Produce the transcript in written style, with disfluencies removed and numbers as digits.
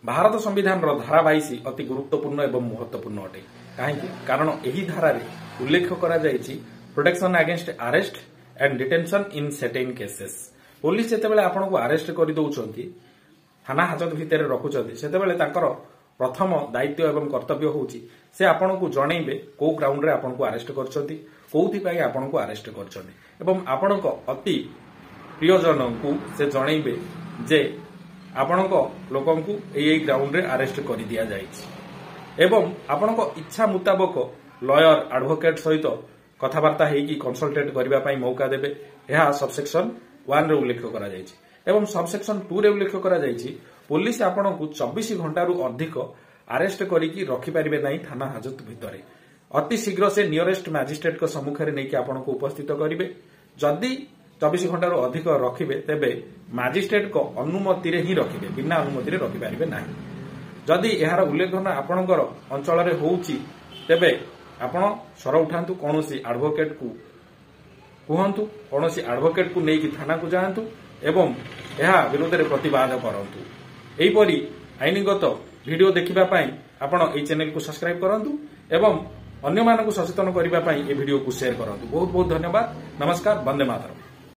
भारत संविधान धारा 22 अति गुरुत्वपूर्ण एवं महत्वपूर्ण अटे कहीं कारण यही धारा उल्लेख करा protection against arrest and detention in certain cases. Police जितेबाला आपन को अरेस्ट कर दउछंती थाना हाजत भितर रखुछंती सेतेबाला तांकर प्रथम दायित्व एवं कर्तव्य होउची से आपन को जणैबे को ग्राउंड रे आपन को अरेस्ट करछंती कोउथि पई आपन को अरेस्ट करछंती एवं आपन को अति प्रियजन को से जणैबे जे आपन को लोकन को एई ग्राउंड रे अरेस्ट कर दिया जायछि एवं आपन को इच्छा मुताबिक लॉयर एडवोकेट सहित कथबार्ता हेकी कंसल्टेट करबा पई मौका देबे। यह सबसेक्शन 1 रे उल्लेख करा जायछि एवं सबसेक्शन 2 रे उल्लेख करा जायछि पुलिस आपन को 24 घंटा रु अधिक अरेस्ट करिकी रखि परिबे नाही थाना हाजत भितरे। अति शीघ्र से नियरेस्ट मैजिस्ट्रेट को सम्मुख रे नेकी आपन को उपस्थित करिवे। जदि 24 घंटा रु अधिक रखिबे तेबे मैजिस्ट्रेट को अनुमति रे ही रखिबे बिना अनुमति रे रखि परिबे नाही। जदि एहार उल्लेखन आपनकर अंचल रे होउची तेबे आपण स्वर उठांतु कोनोसी एडवोकेट को कहंतु कोनोसी एडवोकेट को नेकी थाना को जांतु एवं एहा विरोध रे प्रतिवाद करंतु। एही परी आईनगत वीडियो देखिबा पई आपण ए चैनल को सब्सक्राइब करंतु एवं अन्य मानक सचेतन करबा पई ए वीडियो को शेयर करंतु। बहुत बहुत धन्यवाद। नमस्कार। वंदे मातरम।